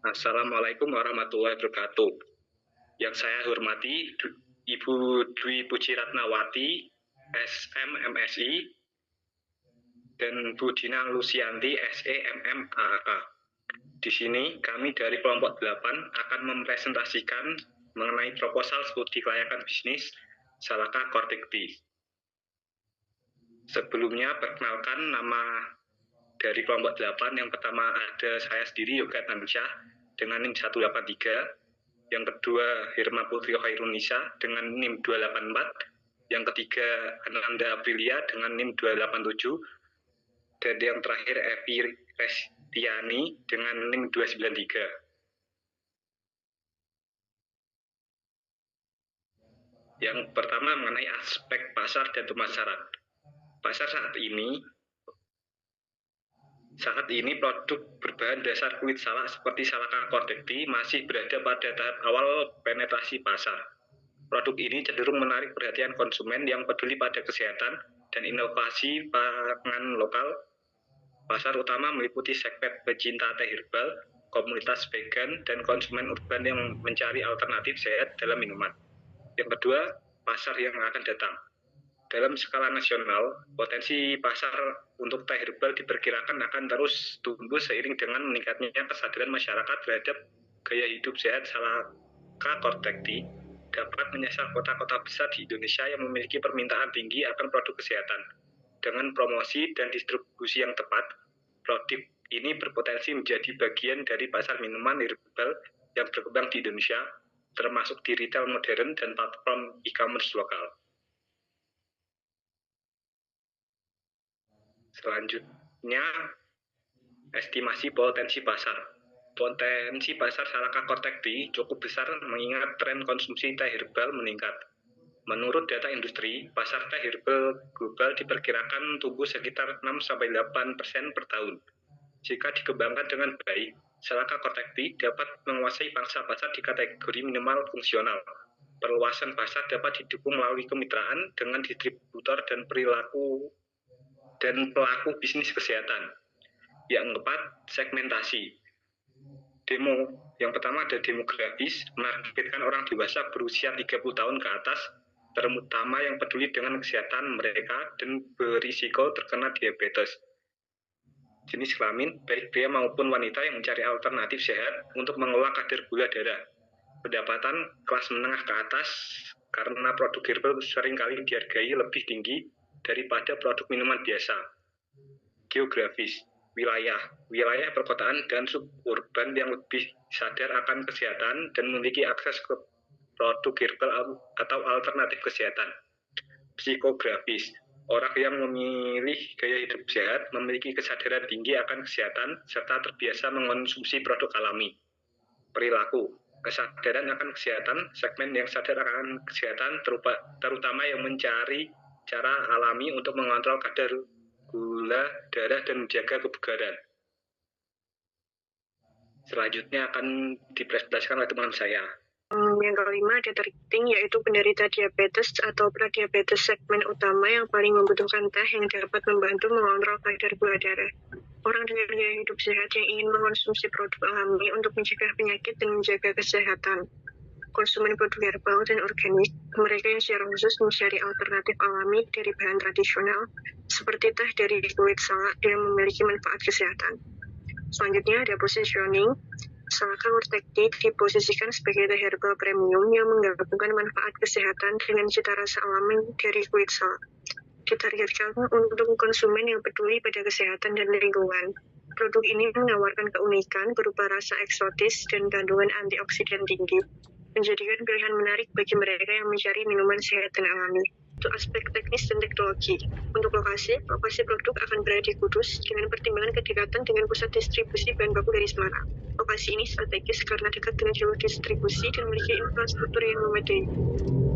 Assalamualaikum warahmatullahi wabarakatuh. Yang saya hormati Ibu Dwi Puji Ratnawati, SM MSI, dan Bu Dina Lusianti, SE MMAAK. Di sini kami dari kelompok 8 akan mempresentasikan mengenai proposal studi kelayakan bisnis Salaka Kortekti. Sebelumnya perkenalkan nama dari kelompok 8. Yang pertama ada saya sendiri, Yoga Tansyah, dengan NIM 183. Yang kedua Hirma Putri Khairunisa dengan NIM 284. Yang ketiga Ananda Aprilia dengan NIM 287. Dan yang terakhir Evi Restiani dengan NIM 293. Yang pertama mengenai aspek pasar dan pemasaran. Pasar saat ini produk berbahan dasar kulit salak seperti Salaka Kortekti masih berada pada tahap awal penetrasi pasar. Produk ini cenderung menarik perhatian konsumen yang peduli pada kesehatan dan inovasi pangan lokal. Pasar utama meliputi segmen pecinta teh herbal, komunitas vegan, dan konsumen urban yang mencari alternatif sehat dalam minuman. Yang kedua, pasar yang akan datang. Dalam skala nasional, potensi pasar untuk teh herbal diperkirakan akan terus tumbuh seiring dengan meningkatnya kesadaran masyarakat terhadap gaya hidup sehat. Salaka Kortekti dapat menyasar kota-kota besar di Indonesia yang memiliki permintaan tinggi akan produk kesehatan. Dengan promosi dan distribusi yang tepat, produk ini berpotensi menjadi bagian dari pasar minuman herbal yang berkembang di Indonesia, termasuk di retail modern dan platform e-commerce lokal. Selanjutnya, estimasi potensi pasar. Potensi pasar Salaka Kortekti cukup besar mengingat tren konsumsi teh herbal meningkat. Menurut data industri, pasar teh herbal global diperkirakan tumbuh sekitar 6-8% per tahun. Jika dikembangkan dengan baik, Salaka Kortekti dapat menguasai pangsa pasar di kategori minimal fungsional. Perluasan pasar dapat didukung melalui kemitraan dengan distributor dan pelaku bisnis kesehatan. Yang keempat, segmentasi. Yang pertama ada demografis, menargetkan orang dewasa berusia 30 tahun ke atas, terutama yang peduli dengan kesehatan mereka dan berisiko terkena diabetes. Jenis kelamin, baik pria maupun wanita yang mencari alternatif sehat untuk mengelola kadar gula darah. Pendapatan kelas menengah ke atas, karena produk herbal seringkali dihargai lebih tinggi daripada produk minuman biasa. Geografis, wilayah perkotaan dan suburban yang lebih sadar akan kesehatan dan memiliki akses ke produk herbal atau alternatif kesehatan. Psikografis, orang yang memilih gaya hidup sehat memiliki kesadaran tinggi akan kesehatan serta terbiasa mengonsumsi produk alami. Perilaku, kesadaran akan kesehatan, segmen yang sadar akan kesehatan terutama yang mencari cara alami untuk mengontrol kadar gula darah dan menjaga kebugaran. Selanjutnya akan dipresentasikan oleh teman saya. Yang kelima ada targeting, yaitu penderita diabetes atau pradiabetes, segmen utama yang paling membutuhkan teh yang dapat membantu mengontrol kadar gula darah. Orang dengan gaya hidup sehat yang ingin mengonsumsi produk alami untuk mencegah penyakit dan menjaga kesehatan. Konsumen produk herbal dan organik, mereka yang secara khusus mencari alternatif alami dari bahan tradisional, seperti teh dari kulit salak yang memiliki manfaat kesehatan. Selanjutnya ada positioning. Salaka Kortekti diposisikan sebagai teh herbal premium yang menggabungkan manfaat kesehatan dengan cita rasa alami dari kulit salak. Ditargetkan untuk konsumen yang peduli pada kesehatan dan lingkungan. Produk ini menawarkan keunikan berupa rasa eksotis dan kandungan antioksidan tinggi, menjadikan pilihan menarik bagi mereka yang mencari minuman sehat dan alami. Untuk aspek teknis dan teknologi, untuk lokasi produk akan berada di Kudus dengan pertimbangan kedekatan dengan pusat distribusi bahan baku dari Semarang. Lokasi ini strategis karena dekat dengan jalur distribusi dan memiliki infrastruktur yang memadai.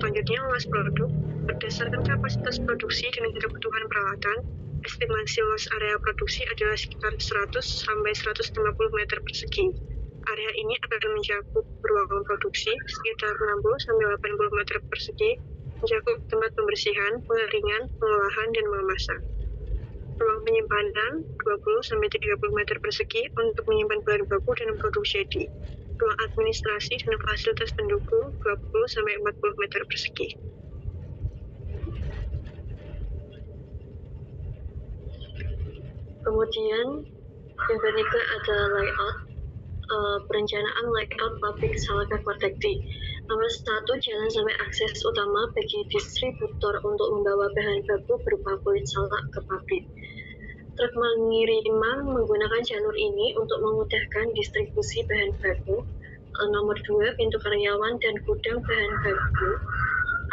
Selanjutnya, luas produk. Berdasarkan kapasitas produksi dan kebutuhan peralatan, estimasi luas area produksi adalah sekitar 100-150 meter persegi. Area ini akan mencakup ruang produksi sekitar 60-80 meter persegi, mencakup tempat pembersihan, pengeringan, pengolahan, dan memasak. Ruang penyimpanan 20-30 meter persegi untuk menyimpan bahan baku dan produk jadi. Ruang administrasi dan fasilitas pendukung 20-40 meter persegi. Kemudian yang ketiga ada layout, perencanaan layout pabrik Salaka Kortekti. Nomor 1, jalan sampai akses utama bagi distributor untuk membawa bahan baku berupa kulit salak ke pabrik. Truk pengiriman menggunakan jalur ini untuk memudahkan distribusi bahan baku. Nomor 2, pintu karyawan dan gudang bahan baku.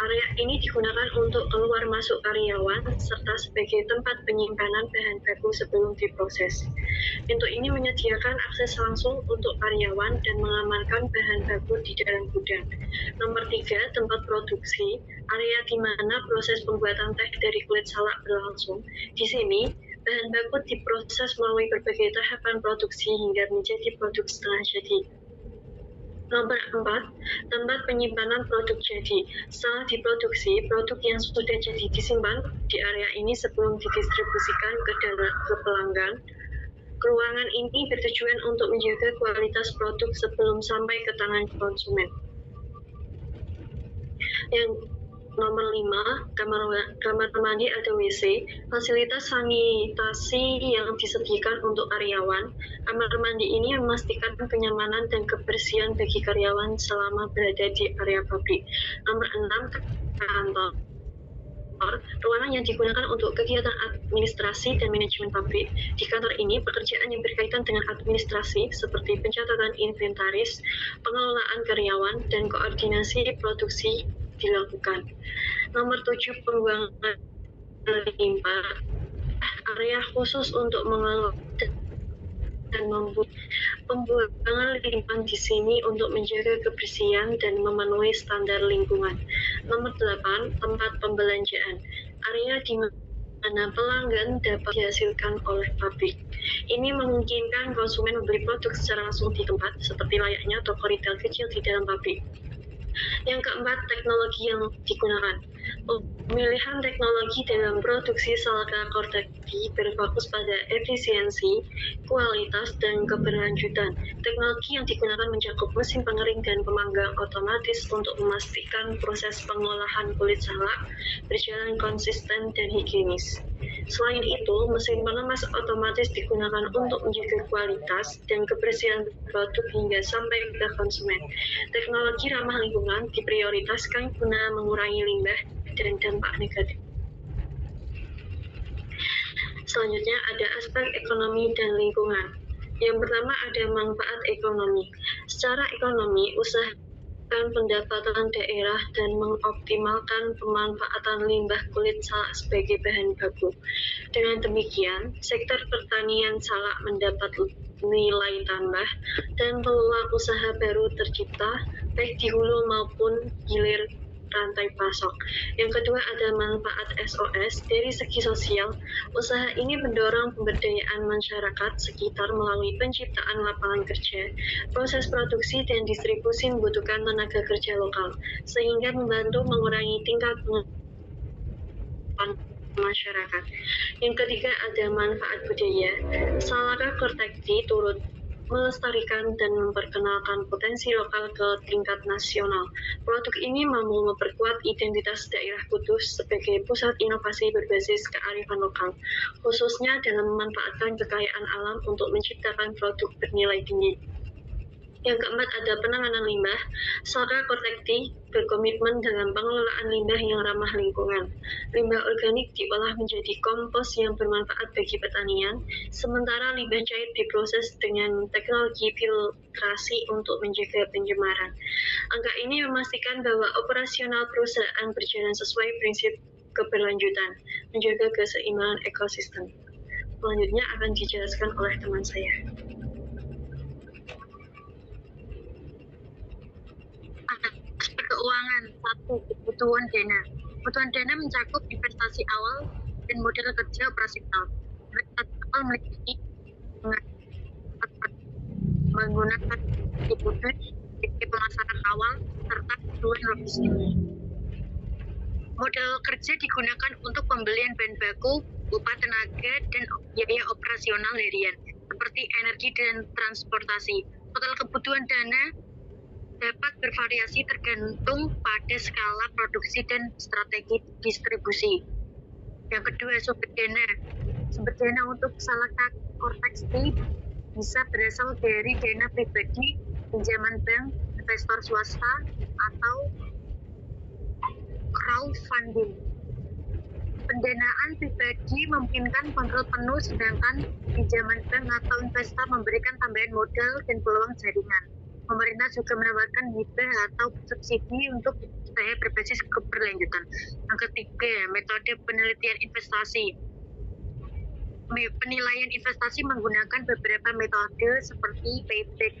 Area ini digunakan untuk keluar masuk karyawan serta sebagai tempat penyimpanan bahan baku sebelum diproses. Pintu ini menyediakan akses langsung untuk karyawan dan mengamankan bahan baku di dalam gudang. Nomor 3, tempat produksi, area di mana proses pembuatan teh dari kulit salak berlangsung. Di sini, bahan baku diproses melalui berbagai tahapan produksi hingga menjadi produk setengah jadi. Nomor 4, tempat penyimpanan produk jadi. Setelah diproduksi, produk yang sudah jadi disimpan di area ini sebelum didistribusikan ke pelanggan. Ruangan ini bertujuan untuk menjaga kualitas produk sebelum sampai ke tangan konsumen. Yang nomor 5, kamar mandi atau WC, fasilitas sanitasi yang disediakan untuk karyawan. Kamar mandi ini memastikan kenyamanan dan kebersihan bagi karyawan selama berada di area pabrik. Nomor 6, kantor. Ruangan yang digunakan untuk kegiatan administrasi dan manajemen pabrik. Di kantor ini, pekerjaan yang berkaitan dengan administrasi seperti pencatatan inventaris, pengelolaan karyawan, dan koordinasi produksi dilakukan. Nomor 7, pembuangan limbah. Area khusus untuk mengelola dan membuat pembuangan limbah di sini untuk menjaga kebersihan dan memenuhi standar lingkungan. Nomor 8, tempat pembelanjaan. Area di mana pelanggan dapat dihasilkan oleh pabrik. Ini memungkinkan konsumen membeli produk secara langsung di tempat, seperti layaknya toko retail kecil di dalam pabrik. Yang keempat, teknologi yang digunakan. Pemilihan teknologi dalam produksi Salaka Kortekti berfokus pada efisiensi, kualitas, dan keberlanjutan. Teknologi yang digunakan mencakup mesin pengering dan pemanggang otomatis untuk memastikan proses pengolahan kulit salak berjalan konsisten dan higienis. Selain itu, mesin pengemas otomatis digunakan untuk menjaga kualitas dan kebersihan produk hingga sampai ke konsumen. Teknologi ramah lingkungan diprioritaskan guna mengurangi limbah dan dampak negatif. Selanjutnya ada aspek ekonomi dan lingkungan. Yang pertama ada manfaat ekonomi. Secara ekonomi, usaha pendapatan daerah dan mengoptimalkan pemanfaatan limbah kulit salak sebagai bahan baku. Dengan demikian, sektor pertanian salak mendapat nilai tambah dan peluang usaha baru tercipta baik di hulu maupun hilir rantai pasok. Yang kedua ada manfaat SOS. Dari segi sosial, usaha ini mendorong pemberdayaan masyarakat sekitar melalui penciptaan lapangan kerja. Proses produksi dan distribusi membutuhkan tenaga kerja lokal, sehingga membantu mengurangi tingkat masyarakat. Yang ketiga ada manfaat budaya. Salaka Kortekti turut melestarikan dan memperkenalkan potensi lokal ke tingkat nasional. Produk ini mampu memperkuat identitas daerah Kudus sebagai pusat inovasi berbasis kearifan lokal, khususnya dalam memanfaatkan kekayaan alam untuk menciptakan produk bernilai tinggi. Yang keempat ada penanganan limbah. Salaka Kortekti berkomitmen dalam pengelolaan limbah yang ramah lingkungan. Limbah organik diolah menjadi kompos yang bermanfaat bagi pertanian, sementara limbah cair diproses dengan teknologi filtrasi untuk menjaga pencemaran. Angka ini memastikan bahwa operasional perusahaan berjalan sesuai prinsip keberlanjutan, menjaga keseimbangan ekosistem. Selanjutnya akan dijelaskan oleh teman saya. Aspek keuangan. 1. Kebutuhan dana. Kebutuhan dana mencakup investasi awal dan modal kerja operasional. Investasi awal meliputi menggunakan kebutuhan sebagai pemasaran awal serta kebutuhan logistik. Modal kerja digunakan untuk pembelian bahan baku, upah tenaga, dan biaya operasional harian, seperti energi dan transportasi. Total kebutuhan dana dapat bervariasi tergantung pada skala produksi dan strategi distribusi. Yang kedua, sumber dana. Sumber dana untuk Salaka Cortex T bisa berasal dari dana pribadi, pinjaman bank, investor swasta, atau crowdfunding. Pendanaan pribadi memungkinkan kontrol penuh, sedangkan pinjaman bank atau investor memberikan tambahan modal dan peluang jaringan. Pemerintah juga menawarkan hibah atau subsidi untuk usaha berbasis keberlanjutan. Yang ketiga, metode penelitian investasi. Penilaian investasi menggunakan beberapa metode seperti payback,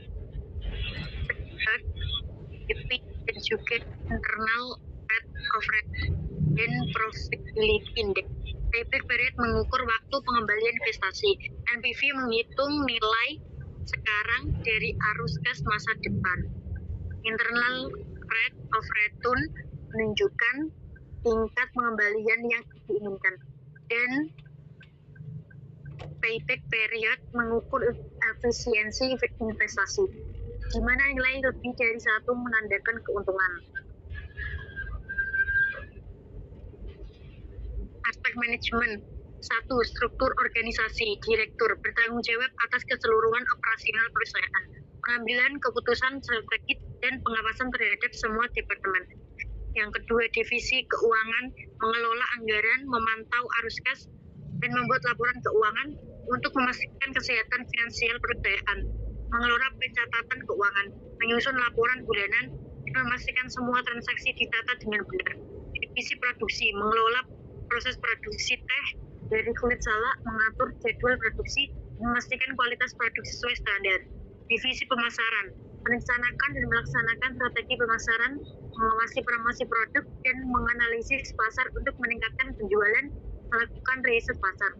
dan juga internal rate of return dan profitability index. Payback period mengukur waktu pengembalian investasi. NPV menghitung nilai sekarang dari arus kas masa depan. Internal rate of return menunjukkan tingkat pengembalian yang diinginkan. Dan payback period mengukur efisiensi investasi, di mana nilai lebih dari satu menandakan keuntungan. Aspek manajemen. 1. Struktur organisasi. Direktur bertanggung jawab atas keseluruhan operasional perusahaan, pengambilan keputusan strategis, dan pengawasan terhadap semua departemen. Yang kedua, divisi keuangan, mengelola anggaran, memantau arus kas, dan membuat laporan keuangan untuk memastikan kesehatan finansial perusahaan, mengelola pencatatan keuangan, menyusun laporan bulanan, dan memastikan semua transaksi ditata dengan benar. Divisi produksi, mengelola proses produksi teh dari kulit salak, mengatur jadwal produksi, memastikan kualitas produksi sesuai standar. Divisi pemasaran, merencanakan dan melaksanakan strategi pemasaran, mengawasi promosi produk, dan menganalisis pasar untuk meningkatkan penjualan, melakukan riset pasar,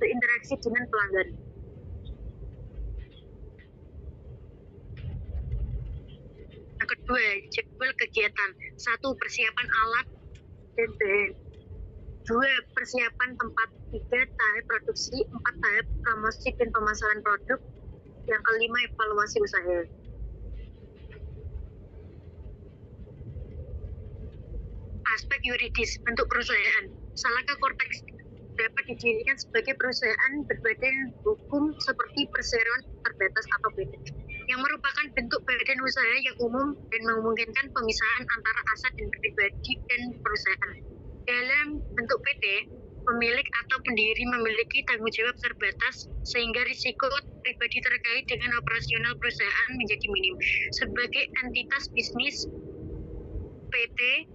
berinteraksi dengan pelanggan. Yang kedua, jadwal kegiatan. 1. Persiapan alat dan bahan. 2. Persiapan tempat. 3. Tahap produksi. 4. Tahap promosi dan pemasaran produk. Yang kelima, evaluasi usaha. Aspek yuridis bentuk perusahaan. Salaka Cortex dapat didirikan sebagai perusahaan berbadan hukum seperti perseroan terbatas atau PT, yang merupakan bentuk badan usaha yang umum dan memungkinkan pemisahan antara aset dan pribadi dan perusahaan. Dalam bentuk PT, pemilik atau pendiri memiliki tanggung jawab terbatas sehingga risiko pribadi terkait dengan operasional perusahaan menjadi minim. Sebagai entitas bisnis, PT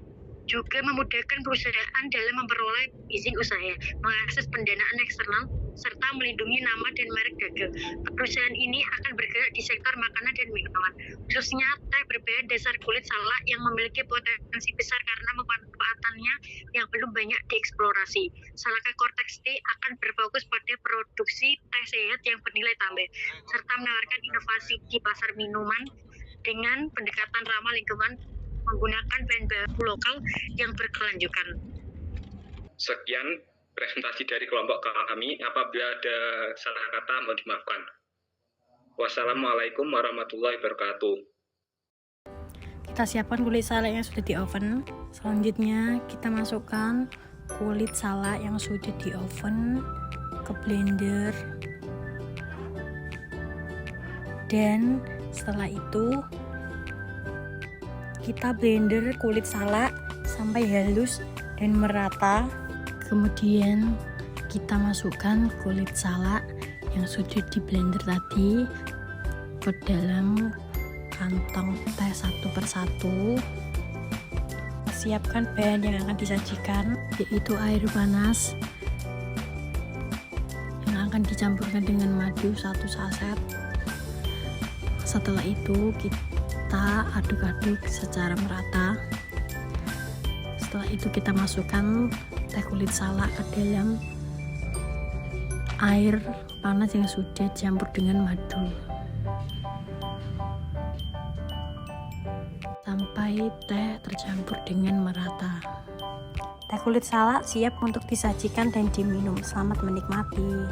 juga memudahkan perusahaan dalam memperoleh izin usaha, mengakses pendanaan eksternal, serta melindungi nama dan merek dagang. Perusahaan ini akan bergerak di sektor makanan dan minuman, khususnya teh berbahan dasar kulit salak yang memiliki potensi besar karena manfaatannya yang belum banyak dieksplorasi. Salaka Cortex T akan berfokus pada produksi teh sehat yang bernilai tambah, serta menawarkan inovasi di pasar minuman dengan pendekatan ramah lingkungan, menggunakan bahan baku lokal yang berkelanjutan. Sekian presentasi dari kelompok kami. Apabila ada salah kata, mohon dimaafkan. Wassalamualaikum warahmatullahi wabarakatuh. Kita siapkan kulit salak yang sudah di oven. Selanjutnya kita masukkan kulit salak yang sudah di oven ke blender. Dan setelah itu kita blender kulit salak sampai halus dan merata. Kemudian kita masukkan kulit salak yang sudah di blender tadi ke dalam kantong teh satu persatu. Siapkan bahan yang akan disajikan, yaitu air panas yang akan dicampurkan dengan madu 1 saset. Setelah itu kita aduk-aduk secara merata. Setelah itu kita masukkan teh kulit salak ke dalam air panas yang sudah dicampur dengan madu sampai teh tercampur dengan merata. Teh kulit salak siap untuk disajikan dan diminum. Selamat menikmati.